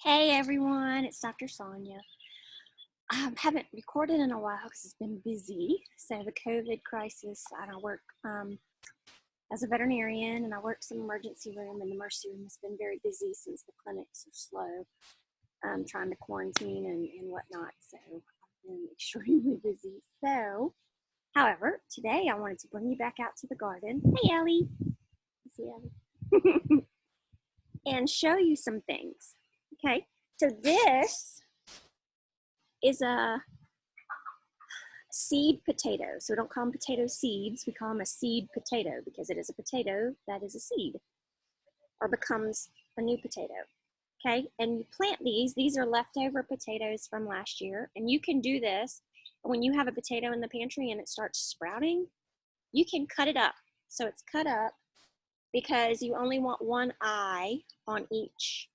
Hey everyone, it's Dr. Sonya. I haven't recorded in a while because it's been busy. So the COVID crisis, and I work as a veterinarian, and I work some emergency room, and the emergency room has been very busy since the clinics are slow, trying to quarantine and whatnot. So I've been extremely busy. So, however, today I wanted to bring you back out to the garden. Hey Ellie, see Ellie, and show you some things. Okay, so this is a seed potato. So we don't call them potato seeds. We call them a seed potato because it is a potato that is a seed or becomes a new potato. Okay, and you plant these. These are leftover potatoes from last year. And you can do this when you have a potato in the pantry and it starts sprouting. You can cut it up. So it's cut up because you only want one eye on each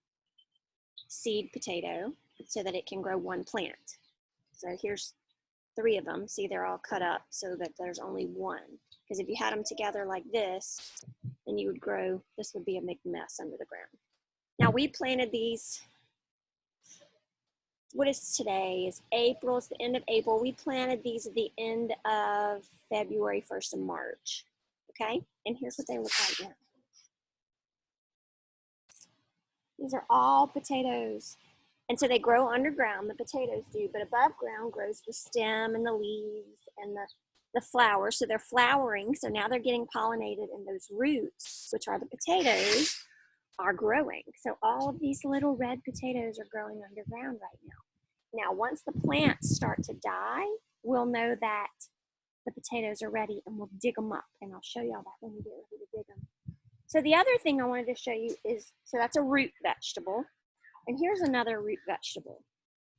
seed potato so that it can grow one plant. So here's 3 of them. See, they're all cut up so that there's only one. Because if you had them together like this, then you would grow, this would be a big mess under the ground. Now we planted these, what is today? Is April, it's the end of April. We planted these at the end of February, 1st of March. Okay, and here's what they look like now. These are all potatoes. And so they grow underground, the potatoes do, but above ground grows the stem and the leaves and the flowers. So they're flowering, so now they're getting pollinated, and those roots, which are the potatoes, are growing. So all of these little red potatoes are growing underground right now. Now, once the plants start to die, we'll know that the potatoes are ready, and we'll dig them up, and I'll show y'all that when we get ready to dig them. So the other thing I wanted to show you is, so that's a root vegetable. And here's another root vegetable.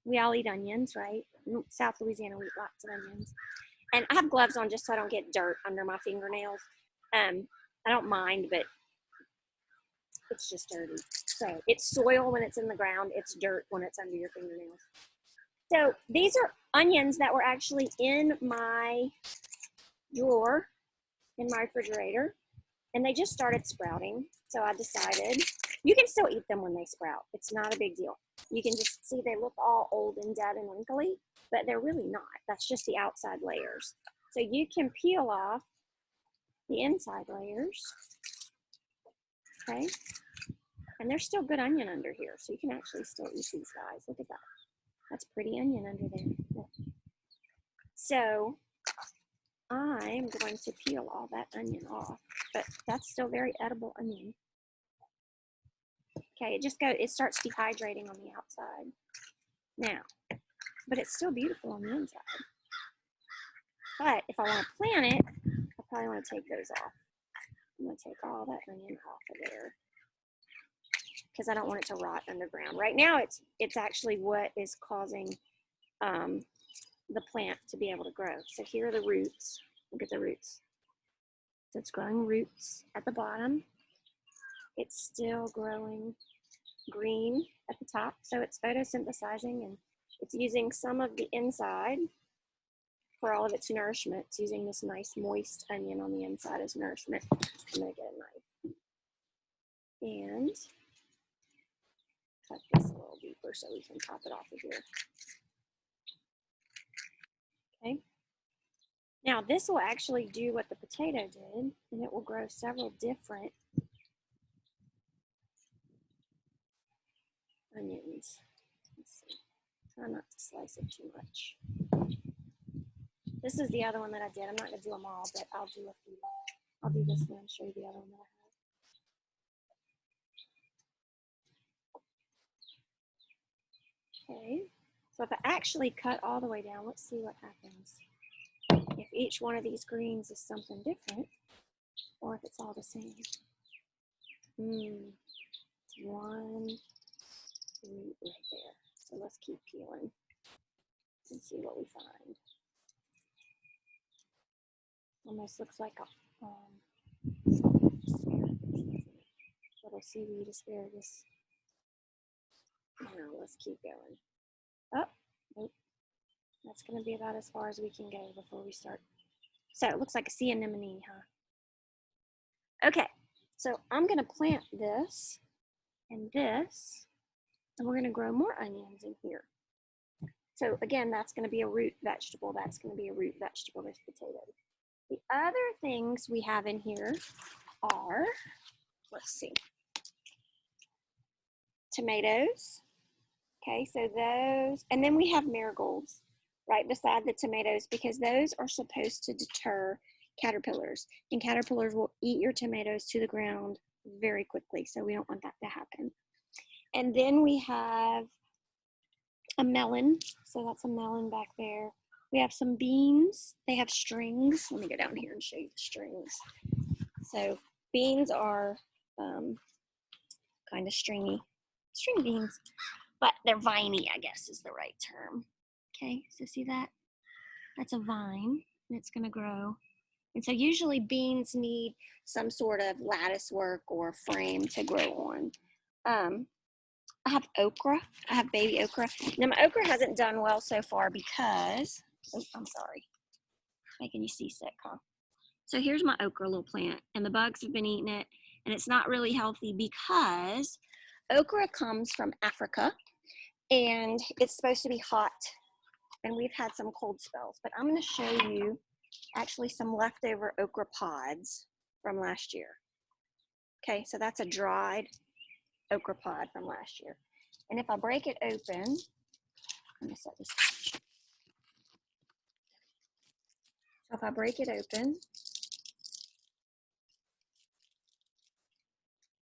We all eat onions, right? South Louisiana, we eat lots of onions. And I have gloves on just so I don't get dirt under my fingernails. I don't mind, but it's just dirty. So it's soil when it's in the ground. It's dirt when it's under your fingernails. So these are onions that were actually in my drawer, in my refrigerator. And they just started sprouting. So I decided, you can still eat them when they sprout. It's not a big deal. You can just see they look all old and dead and wrinkly, but they're really not. That's just the outside layers. So you can peel off the inside layers, okay? And there's still good onion under here, so you can actually still eat these guys. Look at that. That's pretty onion under there. Look. So I'm going to peel all that onion off, but that's still very edible onion. Okay, it starts dehydrating on the outside now, but it's still beautiful on the inside. But if I want to plant it, I probably want to take those off. I'm going to take all that onion off of there because I don't want it to rot underground. Right now, it's actually what is causing the plant to be able to grow. So here are the roots. Look at the roots. So it's growing roots at the bottom. It's still growing green at the top. So it's photosynthesizing, and it's using some of the inside for all of its nourishment. It's using this nice moist onion on the inside as nourishment. I'm going to get a knife and cut this a little deeper so we can pop it off of here. Okay. Now this will actually do what the potato did, and it will grow several different onions. Let's see. Try not to slice it too much. This is the other one that I did. I'm not going to do them all, but I'll do a few. I'll do this one and show you the other one that I have. Okay. So if I actually cut all the way down, let's see what happens. If each one of these greens is something different, or if it's all the same. It's one root right there. So let's keep peeling and see what we find. Almost looks like a little seaweed asparagus. Now let's keep going. Oh, nope. That's going to be about as far as we can go before we start. So it looks like a sea anemone, huh? Okay, so I'm going to plant this and this And we're going to grow more onions in here. So again, that's going to be a root vegetable. That's going to be a root vegetable, this potato. The other things we have in here are, let's see, tomatoes. Okay, so those, and then we have marigolds right beside the tomatoes because those are supposed to deter caterpillars, and caterpillars will eat your tomatoes to the ground very quickly, so we don't want that to happen. And then we have a melon, so that's a melon back there. We have some beans. They have strings. Let me go down here and show you the strings. So beans are kind of string beans, but they're viney, I guess is the right term. Okay, so see that? That's a vine, and it's going to grow. And so usually beans need some sort of lattice work or frame to grow on. I have okra. I have baby okra. Now my okra hasn't done well so far because, oh, I'm sorry, making you seasick, huh? So here's my okra little plant, and the bugs have been eating it, and it's not really healthy because okra comes from Africa, and it's supposed to be hot, and we've had some cold spells. But I'm going to show you actually some leftover okra pods from last year. Okay, so that's a dried okra pod from last year. And if I break it open, let me set this. So if I break it open,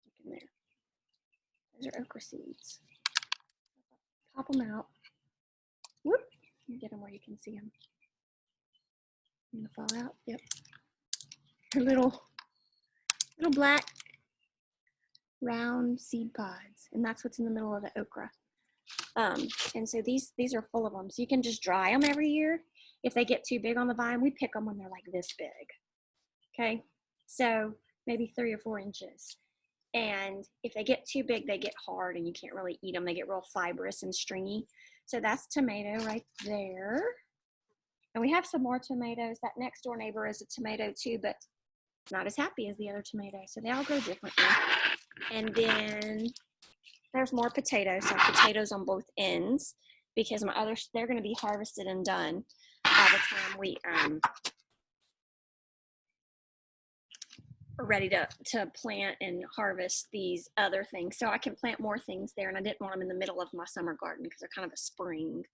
look in there. Those are okra seeds. Pop them out. Whoop! Let me get them where you can see them. I'm gonna fall out. Yep. They're little black round seed pods, and that's what's in the middle of the okra. And so these are full of them. So you can just dry them every year. If they get too big on the vine, we pick them when they're like this big. Okay, so maybe 3 or 4 inches. And if they get too big, they get hard and you can't really eat them. They get real fibrous and stringy. So that's tomato right there. And we have some more tomatoes. That next door neighbor is a tomato too, but not as happy as the other tomato. So they all grow differently. And then there's more potatoes. So potatoes on both ends because my others, they're going to be harvested and done by the time we are ready to plant and harvest these other things. So I can plant more things there, and I didn't want them in the middle of my summer garden because they're kind of a spring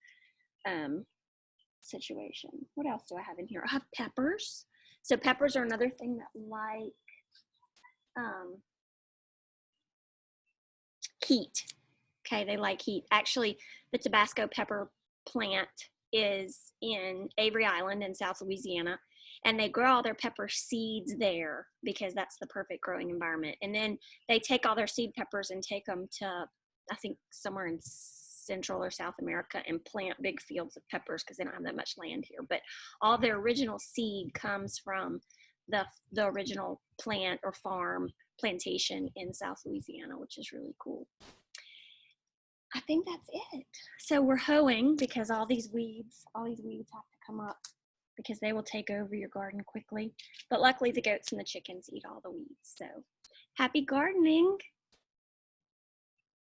situation. What else do I have in here? I have peppers. So peppers are another thing that like heat. Okay, they like heat. Actually, the Tabasco pepper plant is in Avery Island in South Louisiana, and they grow all their pepper seeds there because that's the perfect growing environment. And then they take all their seed peppers and take them to, I think, somewhere in Central or South America and plant big fields of peppers because they don't have that much land here. But all their original seed comes from the original plant or farm plantation in South Louisiana, which is really cool. I think that's it. So we're hoeing because all these weeds have to come up because they will take over your garden quickly. But luckily the goats and the chickens eat all the weeds. So happy gardening.